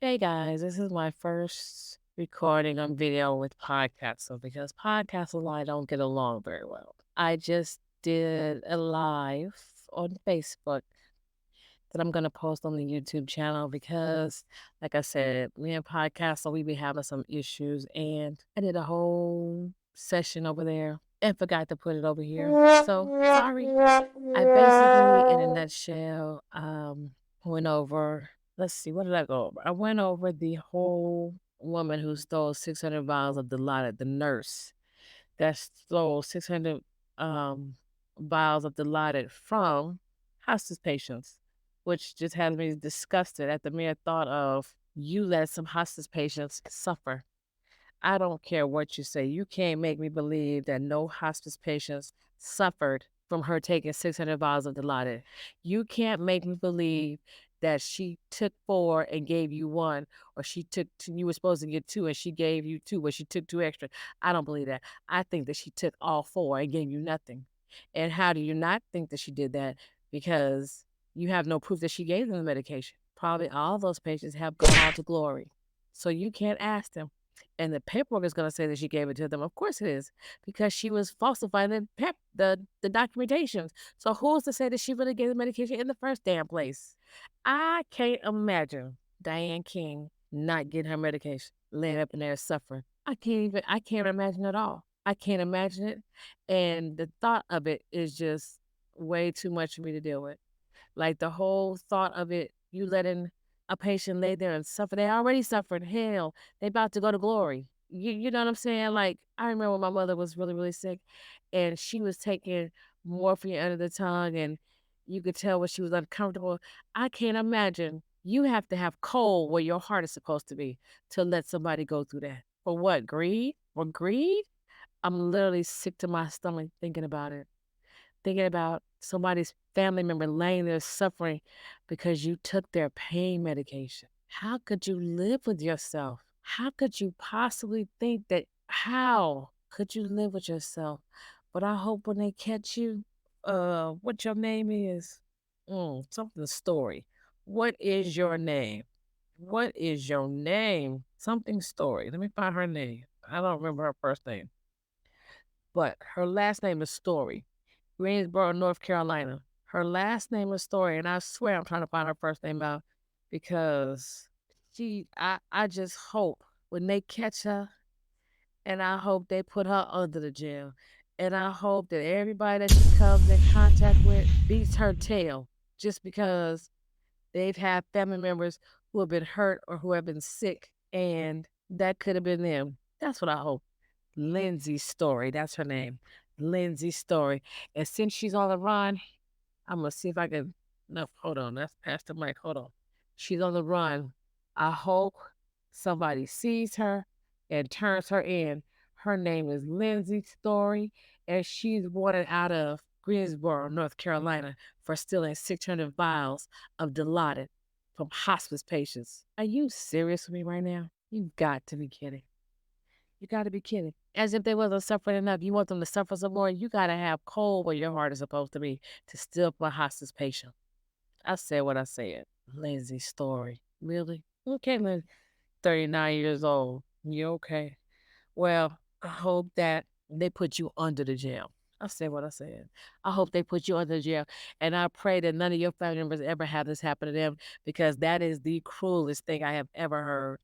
Hey guys, this is my first recording on video with podcasts. So because podcasts and I don't get along very well, I just did a live on Facebook that I'm gonna post on the YouTube channel because, like I said, me and podcasts, so we be having some issues, and I did a whole session over there and forgot to put it over here. So sorry. I basically, in a nutshell, went over. Let's see, what did I go over? I went over the whole woman who stole 600 vials of Dilaudid, the nurse that stole 600 um, vials of Dilaudid from hospice patients, which just had me disgusted at the mere thought of you let some hospice patients suffer. I don't care what you say. You can't make me believe that no hospice patients suffered from her taking 600 vials of Dilaudid. You can't make me believe that she took four and gave you one, or she took two, you were supposed to get two and she gave you two, but she took two extra. I don't believe that. I think that she took all four and gave you nothing. And how do you not think that she did that? Because you have no proof that she gave them the medication. Probably all those patients have gone on to glory. So you can't ask them. And the paperwork is gonna say that she gave it to them. Of course it is, because she was falsifying the documentations. So who's to say that she really gave the medication in the first damn place? I can't imagine Diane King not getting her medication, laying up in there suffering. I can't imagine at all. I can't imagine it. And the thought of it is just way too much for me to deal with. Like the whole thought of it, you letting a patient lay there and suffer. They already suffered. Hell, they about to go to glory. You know what I'm saying? Like I remember when my mother was really, really sick and she was taking morphine under the tongue and you could tell when she was uncomfortable. I can't imagine. You have to have coal where your heart is supposed to be to let somebody go through that. For what? Greed? For greed? I'm literally sick to my stomach thinking about it, thinking about somebody's family member laying there suffering because you took their pain medication. How could you live with yourself? How could you possibly think that? How could you live with yourself? But I hope when they catch you, what your name is, something story. What is your name? What is your name? Something story. Let me find her name. I don't remember her first name, but her last name is Story. Greensboro, North Carolina. Her last name is Story, and I swear I'm trying to find her first name out because I just hope when they catch her, and I hope they put her under the jail, and I hope that everybody that she comes in contact with beats her tail just because they've had family members who have been hurt or who have been sick, and that could have been them. That's what I hope. Lindsay Story, that's her name. Lindsay Story. And since she's on the run, I'm gonna see if I can. No, hold on. That's Pastor Mike. Hold on. She's on the run. I hope somebody sees her and turns her in. Her name is Lindsay Story, and she's wanted out of Greensboro, North Carolina, for stealing 600 vials of Dilaudid from hospice patients. Are you serious with me right now? You've got to be kidding. You got to be kidding. As if they wasn't suffering enough. You want them to suffer some more. You got to have coal where your heart is supposed to be to steal from a hospice patient. I said what I said. Lazy story. Really? Okay, Lynn. 39 years old. You okay? Well, I hope that they put you under the jail. I said what I said. I hope they put you under the jail. And I pray that none of your family members ever have this happen to them because that is the cruelest thing I have ever heard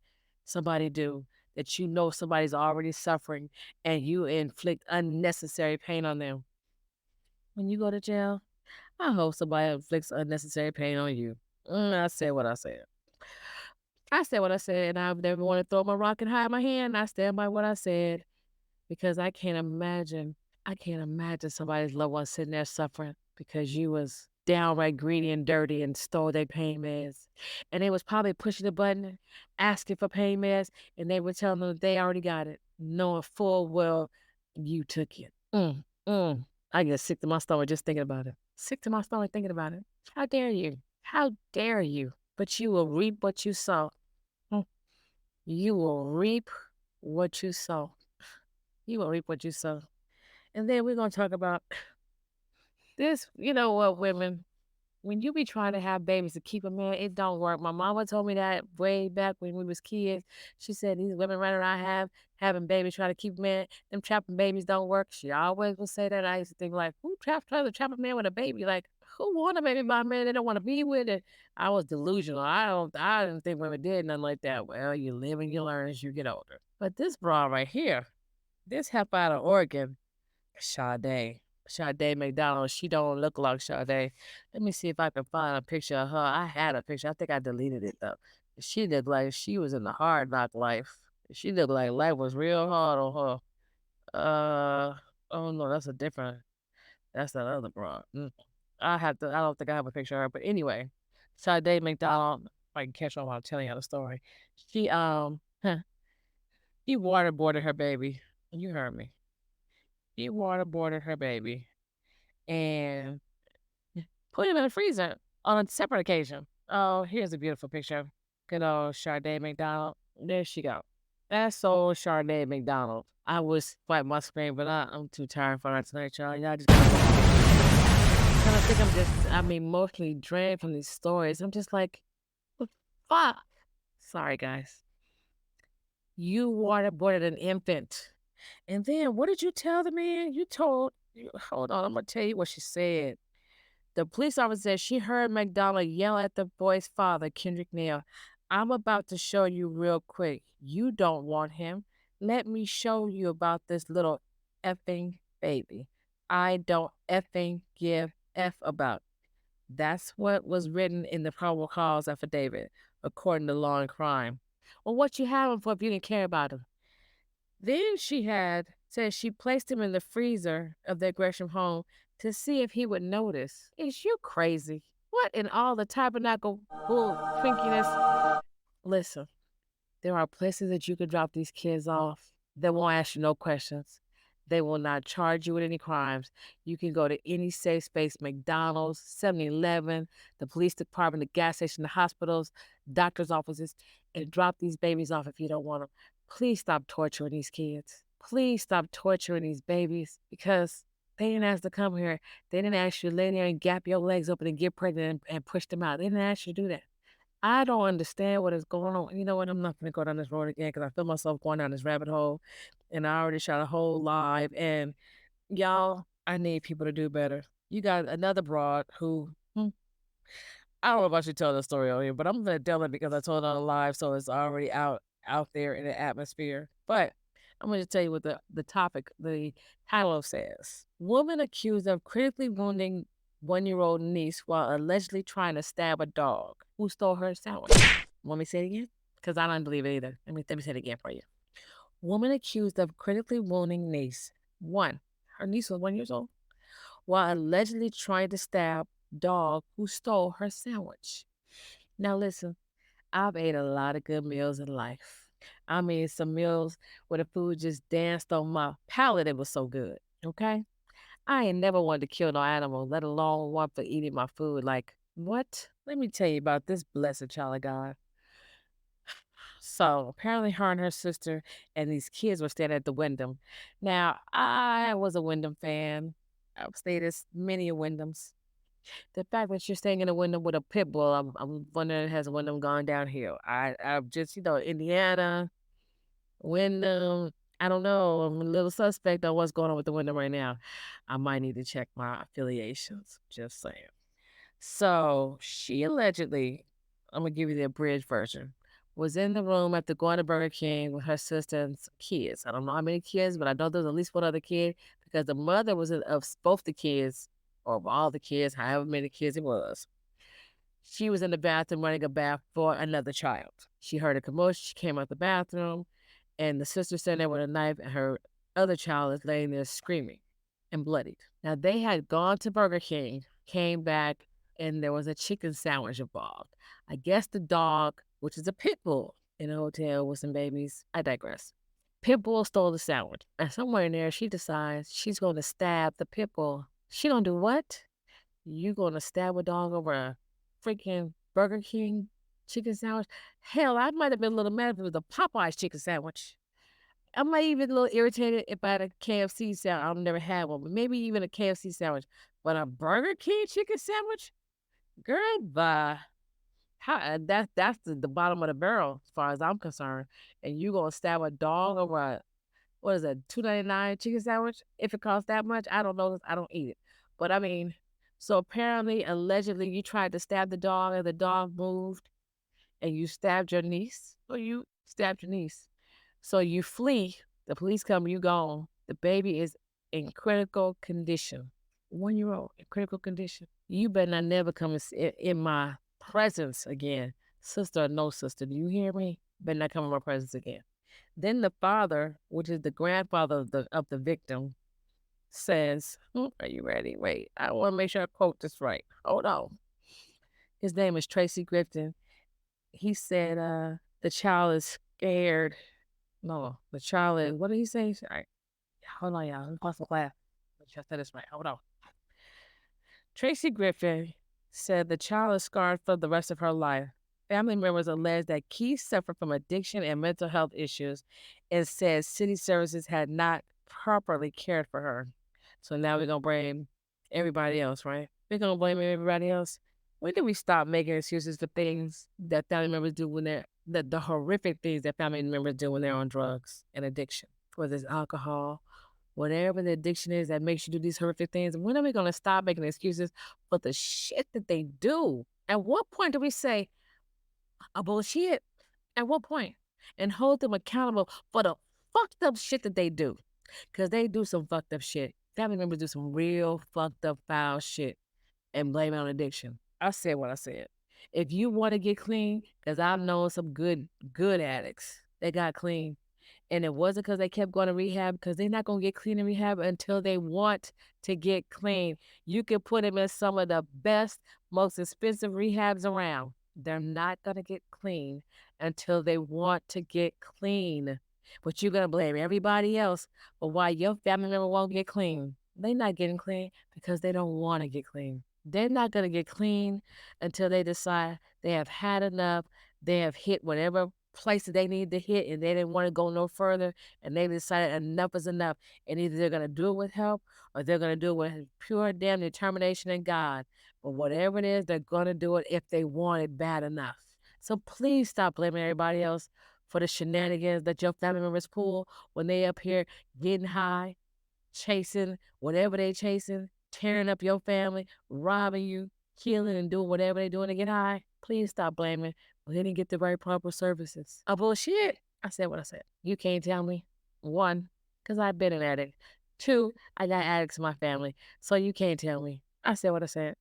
somebody do. That you know somebody's already suffering and you inflict unnecessary pain on them. When you go to jail, I hope somebody inflicts unnecessary pain on you. I said what I said. I said what I said, and I never want to throw my rock and hide my hand. I stand by what I said because I can't imagine somebody's loved one sitting there suffering because you was downright greedy and dirty and stole their pain meds. And they was probably pushing the button, asking for pain meds, and they were telling them they already got it, knowing full well you took it. Mm. I get sick to my stomach just thinking about it. Sick to my stomach thinking about it. How dare you? How dare you? But you will reap what you sow. Mm. You will reap what you sow. You will reap what you sow. And then we're going to talk about this. You know what, women? when you be trying to have babies to keep a man, it don't work. My mama told me that way back when we was kids. She said these women running around having babies trying to keep a man, them trapping babies don't work. She always would say that. I used to think like, who trying to trap a man with a baby? Like, who want a baby by a man they don't want to be with? And I was delusional. I didn't think women did nothing like that. Well, you live and you learn as you get older. But this bra right here, this help out of Oregon, Sade. Sade McDonald. She don't look like Sade. Let me see if I can find a picture of her. I had a picture. I think I deleted it though. She looked like she was in the hard knock life. She looked like life was real hard on her. Oh no, that's a different. That's that other bra. I have to. I don't think I have a picture of her. But anyway, Sade McDonald. If I can catch on while I'm telling you the story. She she waterboarded her baby. You heard me. She waterboarded her baby and put him in the freezer on a separate occasion. Oh, here's a beautiful picture. Good old Sade McDonald. There she go. That's old Sade McDonald. I was fight my screen, but I'm too tired for that tonight, y'all. Y'all just gotta I think I'm emotionally drained from these stories. I'm just like, what the fuck? Sorry, guys. You waterboarded an infant. And then what did you tell the man? Hold on, I'm gonna tell you what she said. The police officer said she heard McDonald yell at the boy's father, Kendrick Neal. I'm about to show you real quick. You don't want him. Let me show you about this little effing baby. I don't effing give F about. That's what was written in the probable cause affidavit, according to Law and Crime. Well, what you have him for if you didn't care about him? Then she had said she placed him in the freezer of their Gresham home to see if he would notice. Is you crazy? What in all the tabernacle bull twinkiness? Listen, there are places that you could drop these kids off. They won't ask you no questions. They will not charge you with any crimes. You can go to any safe space, McDonald's, 7-Eleven, the police department, the gas station, the hospitals, doctor's offices, and drop these babies off if you don't want them. Please stop torturing these kids. Please stop torturing these babies because they didn't ask to come here. They didn't ask you to lay there and gap your legs open and get pregnant and push them out. They didn't ask you to do that. I don't understand what is going on. You know what? I'm not going to go down this road again because I feel myself going down this rabbit hole. And I already shot a whole live. And y'all, I need people to do better. You got another broad who, I don't know if I should tell the story on here, but I'm going to tell it because I told it on a live. So it's already out there in the atmosphere. But I'm going to tell you what the topic, the title says. Woman accused of critically wounding 1-year-old niece while allegedly trying to stab a dog who stole her sandwich. Want me to say it again? Because I don't believe it either. Let me say it again for you. Woman accused of critically wounding niece. Her niece was 1 year old, while allegedly trying to stab dog who stole her sandwich. Now listen, I've ate a lot of good meals in life. I mean, some meals where the food just danced on my palate. It was so good. Okay. I ain't never wanted to kill no animal, let alone one for eating my food. Like, what? Let me tell you about this blessed child of God. So apparently her and her sister and these kids were staying at the Wyndham. Now, I was a Wyndham fan. I've stayed at many Wyndhams. The fact that you're staying in a Wyndham with a pit bull, I'm wondering, has Wyndham gone downhill? I've just, Indiana, Wyndham, I don't know. I'm a little suspect on what's going on with the Wyndham right now. I might need to check my affiliations. Just saying. So she allegedly, I'm gonna give you the abridged version, was in the room after going to Burger King with her sister and some kids. I don't know how many kids, but I know there's at least one other kid because the mother was of both the kids, or of all the kids, however many kids it was. She was in the bathroom running a bath for another child. She heard a commotion. She came out the bathroom, and the sister sitting there with a knife, and her other child is laying there screaming and bloodied. Now, they had gone to Burger King, came back, and there was a chicken sandwich involved. I guess the dog, which is a pit bull in a hotel with some babies, I digress. Pit bull stole the sandwich. And somewhere in there, she decides she's going to stab the pit bull. She going to do what? You going to stab a dog over a freaking Burger King chicken sandwich? Hell, I might have been a little mad if it was a Popeye's chicken sandwich. I might even a little irritated if I had a KFC sandwich. I've never had one, but maybe even a KFC sandwich. But a Burger King chicken sandwich? Girl, bye. That's the bottom of the barrel as far as I'm concerned. And you gonna stab a dog or what is that, $2.99 chicken sandwich? If it costs that much, I don't know. I don't eat it. But I mean, so apparently, allegedly, you tried to stab the dog and the dog moved and you stabbed your niece. Or you stabbed your niece. So you flee. The police come, you gone. The baby is in critical condition. 1 year old in critical condition. You better not never come in my presence again. Sister or no sister, do you hear me? Better not come in my presence again. Then the father, which is the grandfather of the victim, says, are you ready? Wait, I want to make sure I quote this right. Hold on. His name is Tracy Griffin. He said, the child is scared. No, the child is, what did he say? All right, hold on, y'all. Let me pause the class. Make sure I said this right. Hold on. Tracy Griffin said the child is scarred for the rest of her life. Family members allege that Keith suffered from addiction and mental health issues and said city services had not properly cared for her. So now we're going to blame everybody else, right? We're going to blame everybody else. When did we stop making excuses for things that family members do when they're, the horrific things that family members do when they're on drugs and addiction, whether it's alcohol, whatever the addiction is that makes you do these horrific things, when are we going to stop making excuses for the shit that they do? At what point do we say, a bullshit? At what point? And hold them accountable for the fucked up shit that they do. Because they do some fucked up shit. Family members do some real fucked up foul shit and blame it on addiction. I said what I said. If you want to get clean, because I've known some good addicts that got clean, and it wasn't because they kept going to rehab, because they're not going to get clean in rehab until they want to get clean. You can put them in some of the best, most expensive rehabs around. They're not going to get clean until they want to get clean. But you're going to blame everybody else for why your family member won't get clean. They're not getting clean because they don't want to get clean. They're not going to get clean until they decide they have had enough. They have hit whatever places they need to hit and they didn't want to go no further, and they decided enough is enough, and either they're going to do it with help or they're going to do it with pure damn determination in God. But whatever it is, they're going to do it if they want it bad enough. So please stop blaming everybody else for the shenanigans that your family members pull when they up here getting high, chasing whatever they chasing, tearing up your family, robbing you, killing and doing whatever they doing to get high. Please stop blaming. Well, they didn't get the right proper services. Oh, bullshit. I said what I said. You can't tell me. One, because I've been an addict. Two, I got addicts in my family. So you can't tell me. I said what I said.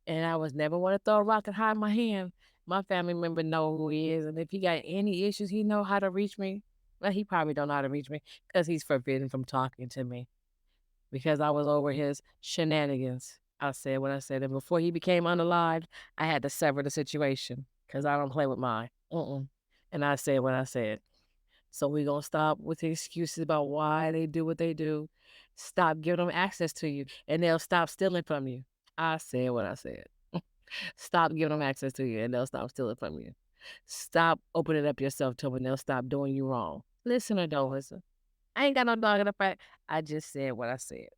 And I was never want to throw a rock and hide my hand. My family member know who he is. And if he got any issues, he know how to reach me. Well, he probably don't know how to reach me because he's forbidden from talking to me because I was over his shenanigans. I said what I said. And before he became unalived, I had to sever the situation because I don't play with mine. And I said what I said. So we're going to stop with the excuses about why they do what they do. Stop giving them access to you, and they'll stop stealing from you. I said what I said. Stop giving them access to you, and they'll stop stealing from you. Stop opening up yourself to them, and they'll stop doing you wrong. Listen or don't listen. I ain't got no dog in the fight. I just said what I said.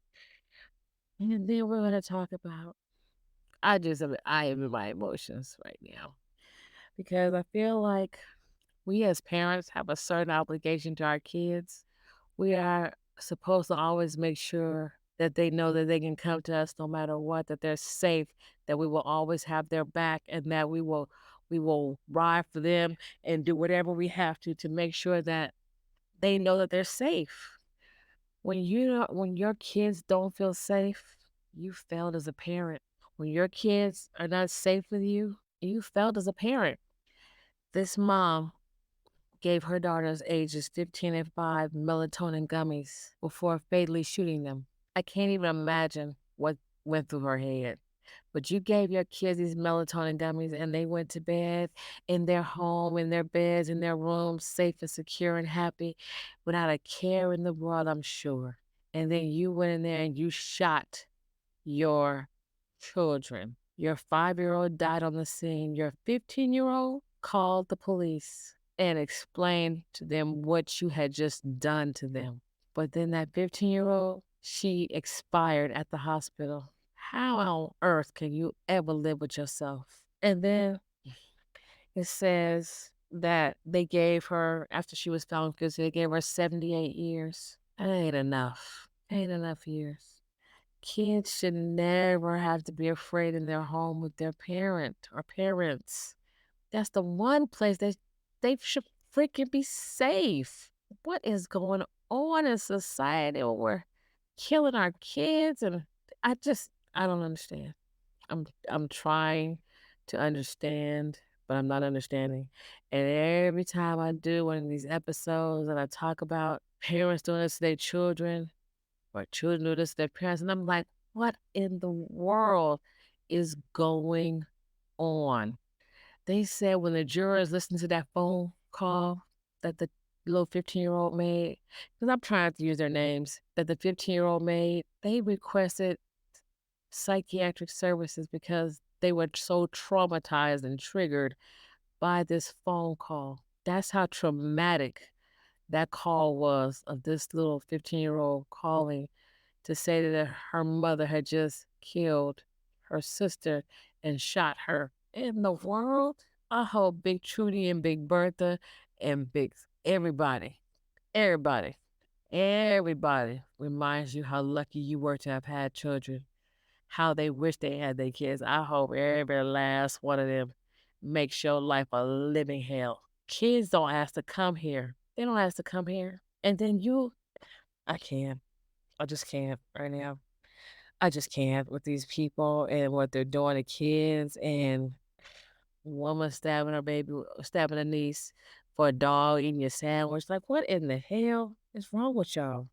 And then we're gonna talk about. I am in my emotions right now because I feel like we as parents have a certain obligation to our kids. We are supposed to always make sure that they know that they can come to us no matter what, that they're safe, that we will always have their back, and that we will ride for them and do whatever we have to make sure that they know that they're safe. When your kids don't feel safe, you failed as a parent. When your kids are not safe with you, you failed as a parent. This mom gave her daughters ages 15 and 5 melatonin gummies before fatally shooting them. I can't even imagine what went through her head. But you gave your kids these melatonin gummies and they went to bed in their home, in their beds, in their rooms, safe and secure and happy, without a care in the world, I'm sure. And then you went in there and you shot your children. Your 5-year-old died on the scene. Your 15-year-old called the police and explained to them what you had just done to them. But then that 15-year-old, she expired at the hospital. How on earth can you ever live with yourself? And then it says that they gave her, after she was found guilty, they gave her 78 years. That ain't enough. Ain't enough years. Kids should never have to be afraid in their home with their parent or parents. That's the one place they should freaking be safe. What is going on in society where we're killing our kids? And I don't understand. I'm trying to understand, but I'm not understanding. And every time I do one of these episodes and I talk about parents doing this to their children or children doing this to their parents, and I'm like, what in the world is going on? They said when the jurors listened to that phone call that the little 15-year-old made, because I'm trying to use their names, that the 15-year-old made, they requested psychiatric services because they were so traumatized and triggered by this phone call. That's how traumatic that call was, of this little 15-year-old calling to say that her mother had just killed her sister and shot her. In the world, I hope Big Trudy and Big Bertha and Big everybody, everybody, everybody reminds you how lucky you were to have had children, how they wish they had their kids. I hope every last one of them makes your life a living hell. Kids don't ask to come here. They don't ask to come here. And then I can't. I just can't right now. I just can't with these people and what they're doing to kids, and woman stabbing her baby, stabbing her niece for a dog eating your sandwich. Like, what in the hell is wrong with y'all?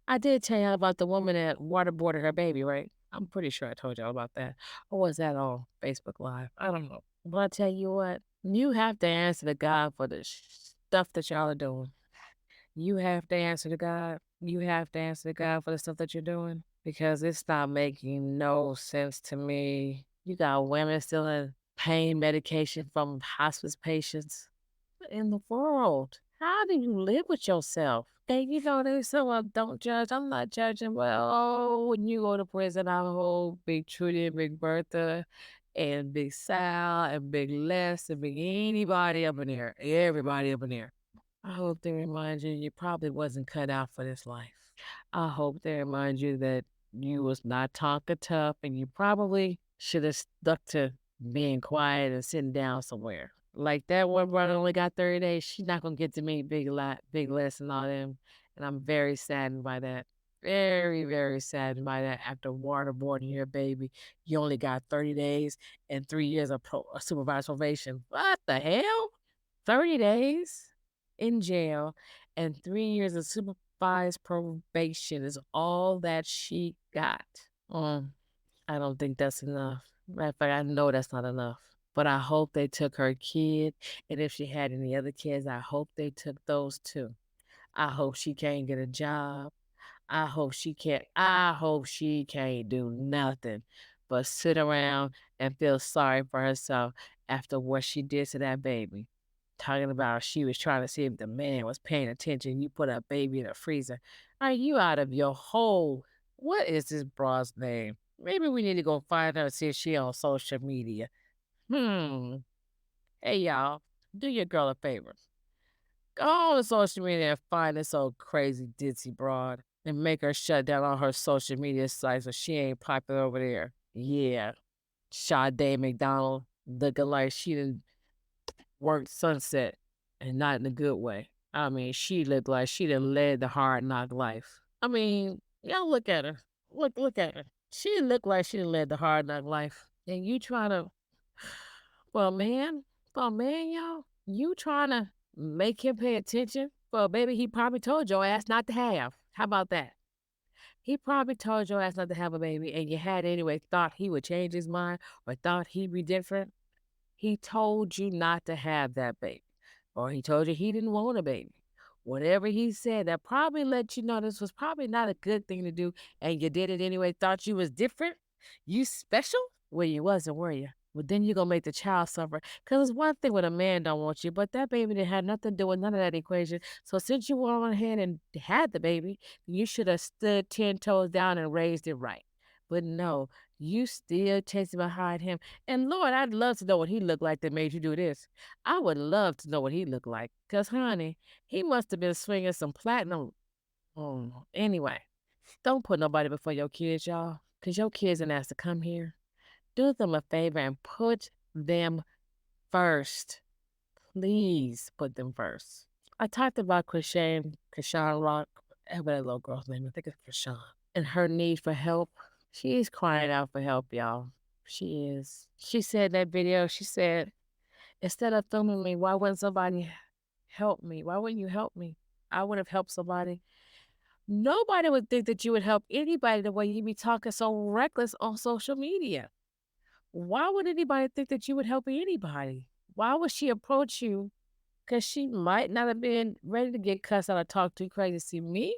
I did tell y'all about the woman that waterboarded her baby, right? I'm pretty sure I told y'all about that. Or was that on Facebook Live? I don't know. But I tell you what, you have to answer to God for the stuff that y'all are doing. You have to answer to God. You have to answer to God for the stuff that you're doing, because it's not making no sense to me. You got women still in pain medication from hospice patients. What in the world? How do you live with yourself? And they say, well, don't judge. I'm not judging. Well, oh, when you go to prison, I hope Big Trudy and Big Bertha and Big Sal and Big Les and Big anybody up in there, everybody up in there, I hope they remind you probably wasn't cut out for this life. I hope they remind you that you was not talking tough and you probably should have stuck to being quiet and sitting down somewhere. Like that one brother only got 30 days. She's not gonna get to meet Big Les and all them. And I'm very saddened by that. Very, very saddened by that. After waterboarding your baby, you only got 30 days and 3 years of supervised probation. What the hell? 30 days in jail and 3 years of supervised probation is all that she got. I don't think that's enough. Matter of fact, I know that's not enough. But I hope they took her kid. And if she had any other kids, I hope they took those too. I hope she can't get a job. I hope she can't do nothing but sit around and feel sorry for herself after what she did to that baby. Talking about she was trying to see if the man was paying attention. You put a baby in a freezer. Are you out of your hole? What is this broad's name? Maybe we need to go find her and see if she on social media. Hmm. Hey y'all, do your girl a favor. Go on to social media and find this old crazy ditzy broad and make her shut down all her social media sites so she ain't popular over there. Yeah. Sade McDonald looking like she done worked Sunset, and not in a good way. I mean, she looked like she done led the hard knock life. I mean, y'all look at her. Look at her. She looked like she done led the hard knock life. And you trying to, well, man, y'all, you trying to make him pay attention for a baby he probably told your ass not to have. How about that? He probably told your ass not to have a baby, and you had anyway, thought he would change his mind or thought he'd be different. He told you not to have that baby, or he told you he didn't want a baby. Whatever he said, that probably let you know this was probably not a good thing to do, and you did it anyway, thought you was different, you special? Well, you wasn't, were you? Well, then you're going to make the child suffer. Because it's one thing when a man don't want you, but that baby didn't have nothing to do with none of that equation. So since you went on ahead and had the baby, you should have stood 10 toes down and raised it right. But no, you still chasing behind him. And Lord, I'd love to know what he looked like that made you do this. I would love to know what he looked like. Because, honey, he must have been swinging some platinum. Oh, anyway, don't put nobody before your kids, y'all. Because your kids and asked to come here. Do them a favor and put them first. Please put them first. I talked about Krishan Rock, whatever that little girl's name, I think it's Krishan, and her need for help. She is crying out for help, y'all. She is. She said in that video, she said, instead of filming me, why wouldn't somebody help me? Why wouldn't you help me? I would have helped somebody. Nobody would think that you would help anybody the way you be talking so reckless on social media. Why would anybody think that you would help anybody? Why would she approach you? Because she might not have been ready to get cussed out or talk too crazy. See, me,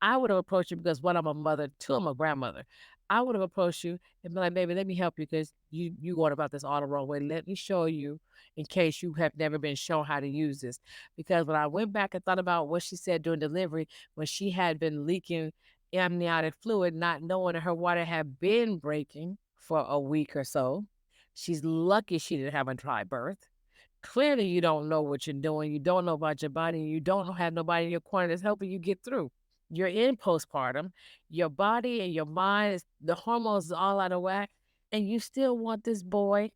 I would have approached you because one, I'm a mother, two, I'm a grandmother. I would have approached you and be like, baby, let me help you because you going about this all the wrong way. Let me show you in case you have never been shown how to use this. Because when I went back and thought about what she said during delivery, when she had been leaking amniotic fluid, not knowing that her water had been breaking for a week or so, she's lucky she didn't have a dry birth. Clearly, you don't know what you're doing. You don't know about your body. You don't have nobody in your corner that's helping you get through. You're in postpartum. Your body and your mind, the hormones is all out of whack. And you still want this boy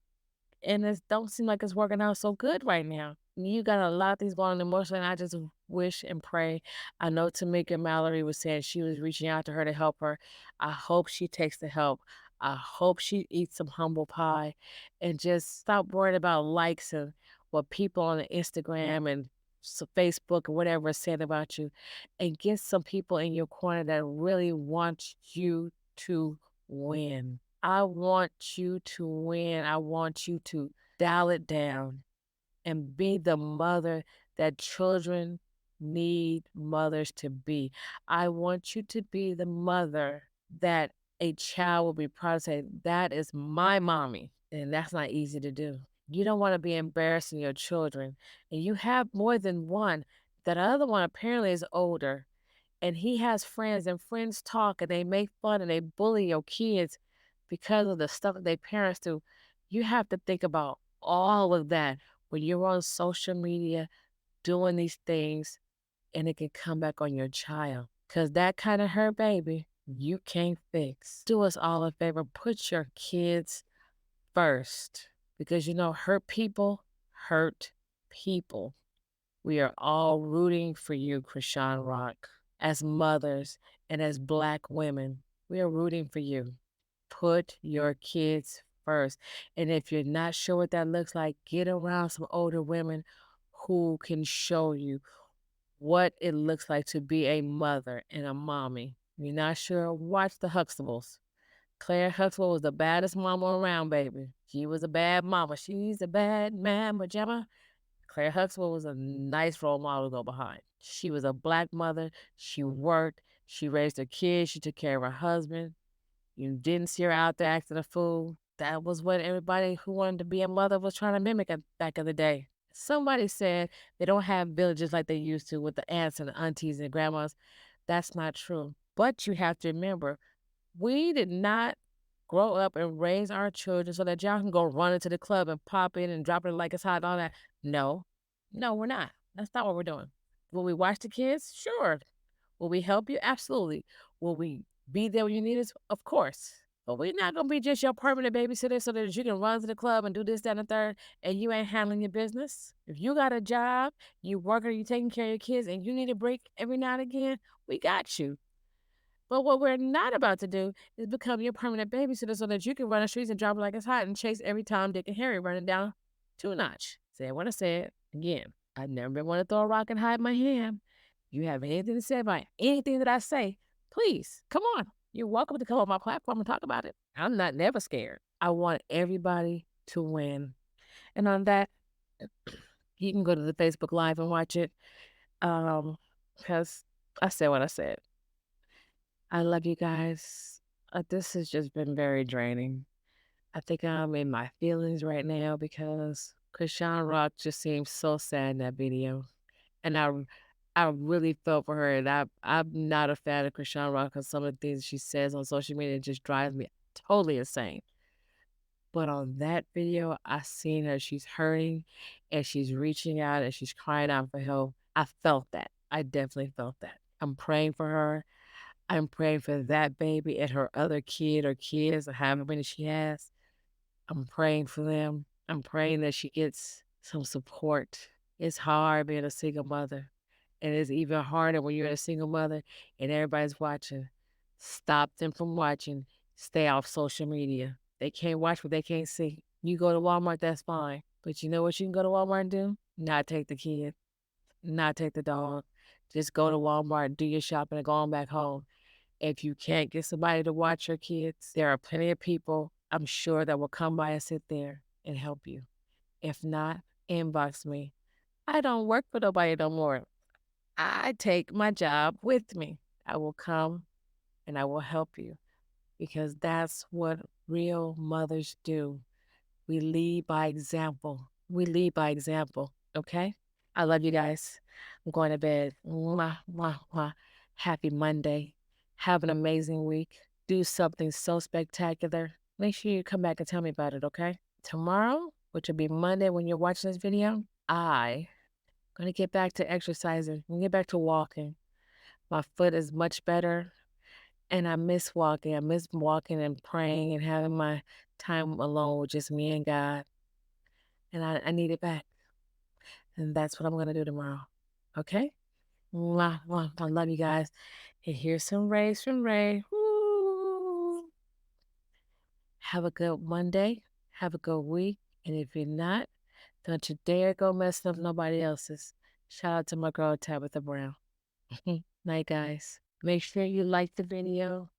and it don't seem like it's working out so good right now. You got a lot of things going on emotionally, and I just wish and pray. I know Tamika Mallory was saying she was reaching out to her to help her. I hope she takes the help. I hope she eats some humble pie and just stop worrying about likes and what people on the Instagram and Facebook or whatever is saying about you, and get some people in your corner that really want you to win. I want you to win. I want you to dial it down and be the mother that children need mothers to be. I want you to be the mother that a child will be proud to say, that is my mommy. And that's not easy to do. You don't want to be embarrassing your children. And you have more than one. That other one apparently is older and he has friends and friends talk and they make fun and they bully your kids because of the stuff that their parents do. You have to think about all of that when you're on social media doing these things and it can come back on your child. Because that kind of hurt baby, you can't fix. Do us all a favor, put your kids first. Because hurt people hurt people. We are all rooting for you, Krishan Rock. As mothers and as Black women, we are rooting for you. Put your kids first. And if you're not sure what that looks like, get around some older women who can show you what it looks like to be a mother and a mommy. If you're not sure, watch the Huxtables. Claire Huxtable was the baddest mama around, baby. She was a bad mama. She's a bad mama, Gemma. Claire Huxtable was a nice role model to go behind. She was a Black mother. She worked. She raised her kids. She took care of her husband. You didn't see her out there acting a fool. That was what everybody who wanted to be a mother was trying to mimic back in the day. Somebody said they don't have villages like they used to with the aunts and the aunties and grandmas. That's not true. But you have to remember, we did not grow up and raise our children so that y'all can go run into the club and pop in and drop it like it's hot and all that. No, no, we're not. That's not what we're doing. Will we watch the kids? Sure. Will we help you? Absolutely. Will we be there when you need us? Of course. But we're not going to be just your permanent babysitter so that you can run to the club and do this, that, and the third, and you ain't handling your business. If you got a job, you working, you taking care of your kids, and you need a break every now and again, we got you. But what we're not about to do is become your permanent babysitter so that you can run the streets and drop it like it's hot and chase every Tom, Dick, and Harry running down two notch. Say I want to say it again. I've never been one to throw a rock and hide my hand. You have anything to say about anything that I say, please, come on. You're welcome to come on my platform and talk about it. I'm not never scared. I want everybody to win. And on that, you can go to the Facebook Live and watch it. Because I said what I said. I love you guys. This has just been very draining. I think I'm in my feelings right now because Krishan Rock just seems so sad in that video. And I really felt for her, and I'm not a fan of Chrisean Rock because some of the things she says on social media just drives me totally insane. But on that video, I seen her, she's hurting, and she's reaching out, and she's crying out for help. I felt that. I definitely felt that. I'm praying for her. I'm praying for that baby and her other kid or kids or however many she has. I'm praying for them. I'm praying that she gets some support. It's hard being a single mother, and it's even harder when you're a single mother and everybody's watching. Stop them from watching. Stay off social media. They can't watch what they can't see. You go to Walmart, that's fine. But you know what you can go to Walmart and do? Not take the kid, not take the dog. Just go to Walmart, do your shopping, and go on back home. If you can't get somebody to watch your kids, there are plenty of people, I'm sure, that will come by and sit there and help you. If not, inbox me. I don't work for nobody no more. I take my job with me. I will come and I will help you because that's what real mothers do. We lead by example. We lead by example. Okay? I love you guys. I'm going to bed. Mwah, mwah, mwah. Happy Monday. Have an amazing week. Do something so spectacular. Make sure you come back and tell me about it, okay? Tomorrow, which will be Monday when you're watching this video, I gonna get back to exercising. I'm gonna get back to walking. My foot is much better and I miss walking. I miss walking and praying and having my time alone with just me and God. And I need it back. And that's what I'm gonna do tomorrow. Okay? Mwah, mwah. I love you guys. And here's some rays from Ray. Woo. Have a good Monday. Have a good week. And if you're not, don't you dare go messing up nobody else's. Shout out to my girl Tabitha Brown. Night, guys. Make sure you like the video,